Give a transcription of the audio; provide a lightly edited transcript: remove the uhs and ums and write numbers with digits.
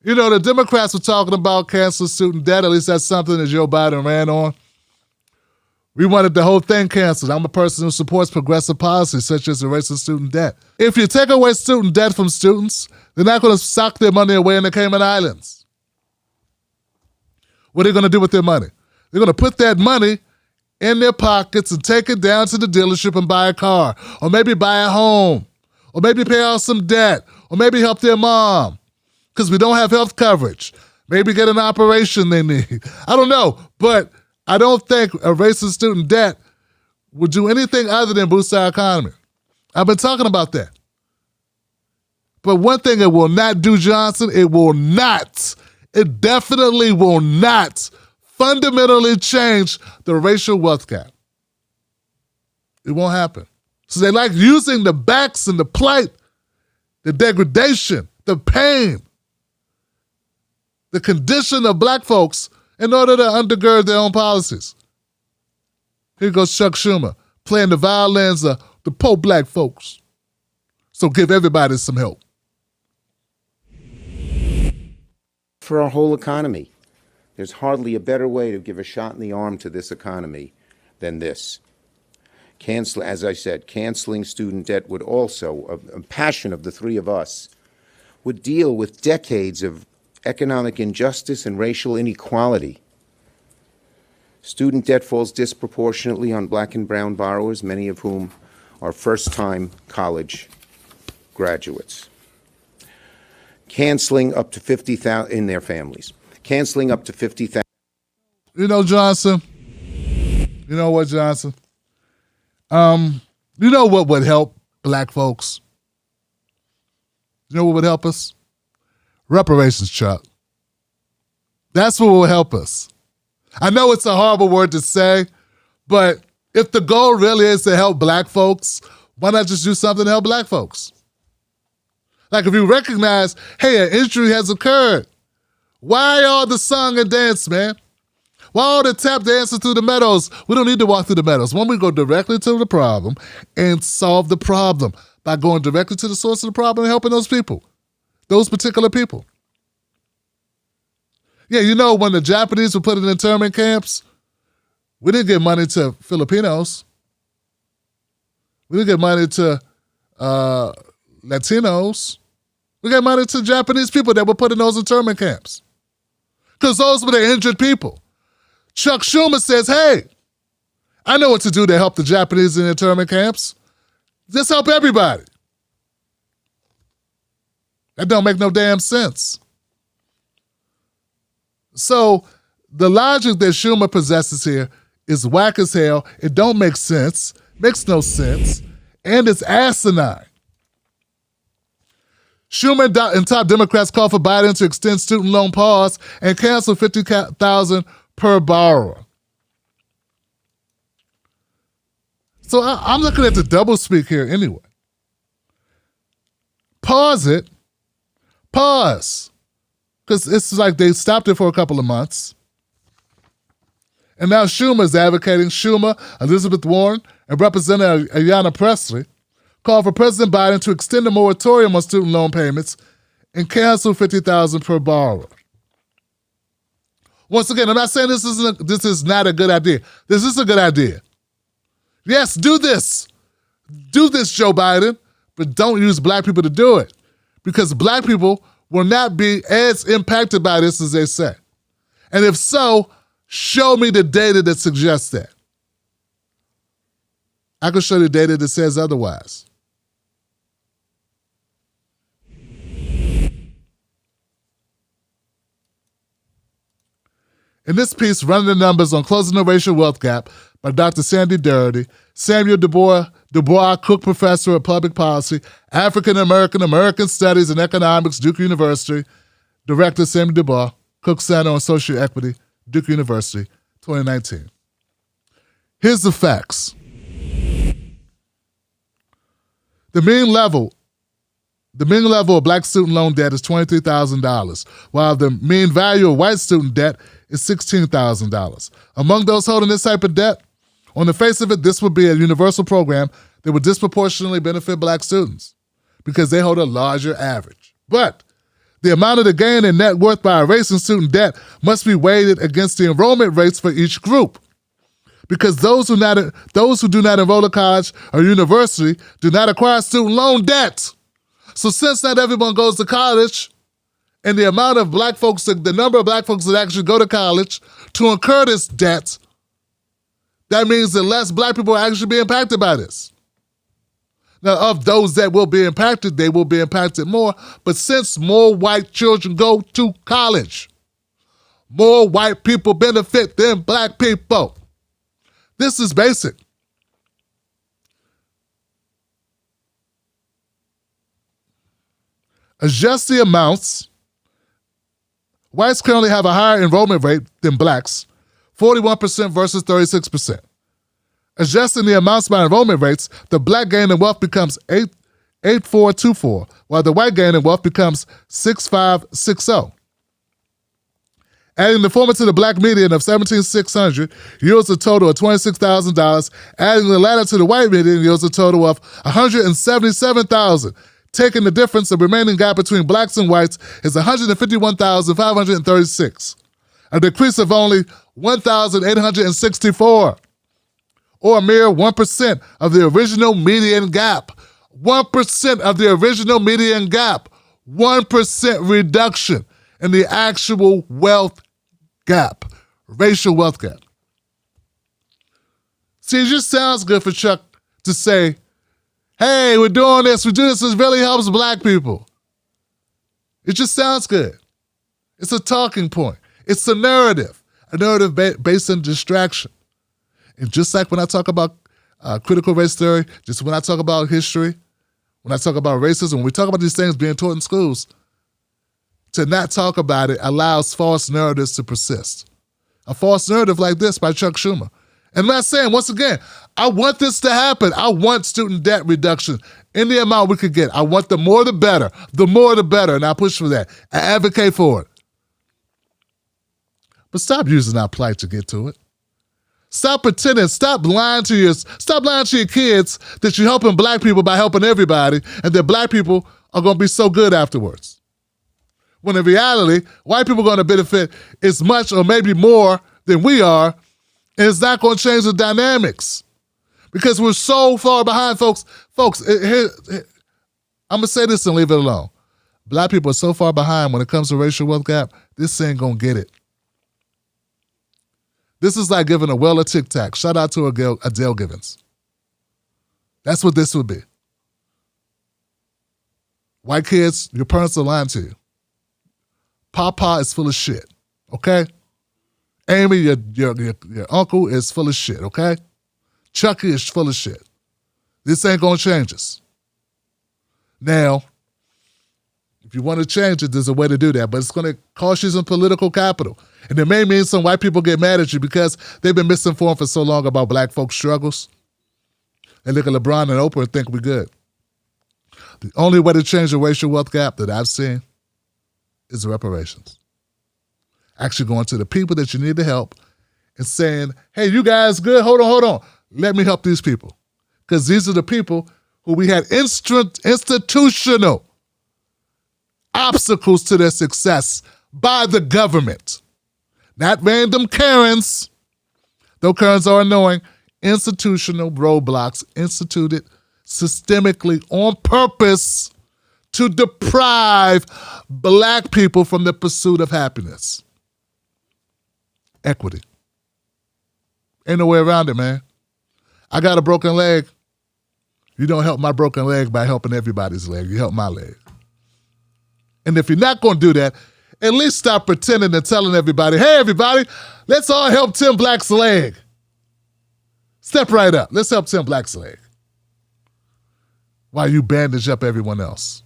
You know, the Democrats were talking about canceling student debt. At least that's something that Joe Biden ran on. We wanted the whole thing canceled. I'm a person who supports progressive policies such as erasing student debt. If you take away student debt from students, they're not going to sock their money away in the Cayman Islands. What are they going to do with their money? They're going to put that money in their pockets and take it down to the dealership and buy a car, or maybe buy a home, or maybe pay off some debt, or maybe help their mom because we don't have health coverage. Maybe get an operation they need. I don't know, but I don't think erasing student debt would do anything other than boost our economy. I've been talking about that. But one thing it will not do, Johnson, it definitely will not fundamentally change the racial wealth gap. It won't happen. So they like using the backs and the plight, the degradation, the pain, the condition of black folks in order to undergird their own policies. Here goes Chuck Schumer playing the violins of the poor black folks. So give everybody some help. For our whole economy, there's hardly a better way to give a shot in the arm to this economy than this. As I said, canceling student debt would also, a passion of the three of us, would deal with decades of economic injustice and racial inequality. Student debt falls disproportionately on black and brown borrowers, many of whom are first-time college graduates. Canceling up to $50,000 in their families. Canceling up to $50,000. You know, Johnson. You know what, Johnson? You know what would help black folks? You know what would help us? Reparations, Chuck. That's what will help us. I know it's a horrible word to say, but if the goal really is to help black folks, why not just do something to help black folks? Like if you recognize, hey, an injury has occurred, why all the song and dance, man? Why all the tap dancing through the meadows? We don't need to walk through the meadows. Why don't we go directly to the problem and solve the problem by going directly to the source of the problem and helping those people, those particular people? Yeah, you know, when the Japanese were put in internment camps, we didn't give money to Filipinos. We didn't give money to Latinos. We gave money to Japanese people that were put in those internment camps because those were the injured people. Chuck Schumer says, hey, I know what to do to help the Japanese in internment camps. Just help everybody. That don't make no damn sense. So the logic that Schumer possesses here is whack as hell. It don't make sense, makes no sense, and it's asinine. Schumer and top Democrats call for Biden to extend student loan pause and cancel $50,000 per borrower. So I'm looking at the doublespeak here anyway. Pause it. Pause. Because it's like they stopped it for a couple of months. And now Schumer's advocating. Schumer, Elizabeth Warren, and Representative Ayanna Pressley called for President Biden to extend the moratorium on student loan payments and cancel $50,000 per borrower. Once again, I'm not saying this is not a good idea. This is a good idea. Yes, do this. Do this, Joe Biden, but don't use black people to do it because black people will not be as impacted by this as they say. And if so, show me the data that suggests that. I can show you the data that says otherwise. In this piece, Running the Numbers on Closing the Racial Wealth Gap by Dr. Sandy Doherty, Samuel Dubois Cook Professor of Public Policy, African-American Studies and Economics, Duke University, Director Samuel Dubois, Cook Center on Social Equity, Duke University, 2019. Here's the facts. The mean level of black student loan debt is $23,000, while the mean value of white student debt is $16,000. Among those holding this type of debt, on the face of it, this would be a universal program that would disproportionately benefit black students because they hold a larger average. But The amount of the gain in net worth by erasing student debt must be weighted against the enrollment rates for each group. Because those who do not enroll in college or university do not acquire student loan debt. So since not everyone goes to college, and the amount of black folks, the number of black folks that actually go to college to incur this debt, that means that less black people will actually be impacted by this. Now, of those that will be impacted, they will be impacted more. But since more white children go to college, more white people benefit than black people. This is basic. Adjust the amounts. Whites currently have a higher enrollment rate than blacks, 41% versus 36%. Adjusting the amounts by enrollment rates, the black gain in wealth becomes 8,424, while the white gain in wealth becomes 6,560. Adding the former to the black median of 17,600 yields a total of $26,000. Adding the latter to the white median yields a total of $177,000. Taking the difference, the remaining gap between blacks and whites is $151,536, a decrease of only $1,864, or a mere 1% of the original median gap. 1% of the original median gap. 1% reduction in the actual wealth gap, racial wealth gap. See, it just sounds good for Chuck to say, hey, we're doing this, we do this, it really helps black people. It just sounds good. It's a talking point. It's a narrative based on distraction. And just like when I talk about critical race theory, just when I talk about history, when I talk about racism, when we talk about these things being taught in schools, to not talk about it allows false narratives to persist. A false narrative like this by Chuck Schumer. And I'm not saying, once again, I want this to happen. I want student debt reduction in the amount we could get. I want the more the better. The more the better, and I push for that. I advocate for it. But stop using our plight to get to it. Stop pretending. Stop lying to your kids that you're helping black people by helping everybody, and that black people are going to be so good afterwards. When in reality, white people are going to benefit as much or maybe more than we are, and it's not going to change the dynamics because we're so far behind, folks. I'm going to say this and leave it alone. Black people are so far behind when it comes to racial wealth gap, this ain't going to get it. This is like giving a well a Tic Tac. Shout out to Adele Givens. That's what this would be. White kids, your parents are lying to you. Papa is full of shit, okay? Amy, your uncle is full of shit, okay? Chucky is full of shit. This ain't gonna change us. Now, if you want to change it, there's a way to do that, but it's gonna cost you some political capital. And it may mean some white people get mad at you because they've been misinformed for so long about black folks' struggles. They look at LeBron and Oprah and think we're good. The only way to change the racial wealth gap that I've seen is reparations. Actually going to the people that you need to help and saying, hey, you guys good? Hold on. Let me help these people. Because these are the people who we had institutional obstacles to their success by the government. Not random Karens, though Karens are annoying, institutional roadblocks instituted systemically on purpose to deprive black people from the pursuit of happiness. Equity. Ain't no way around it, man. I got a broken leg. You don't help my broken leg by helping everybody's leg. You help my leg. And if you're not going to do that, at least stop pretending and telling everybody, hey, everybody, let's all help Tim Black's leg. Step right up. Let's help Tim Black's leg while you bandage up everyone else.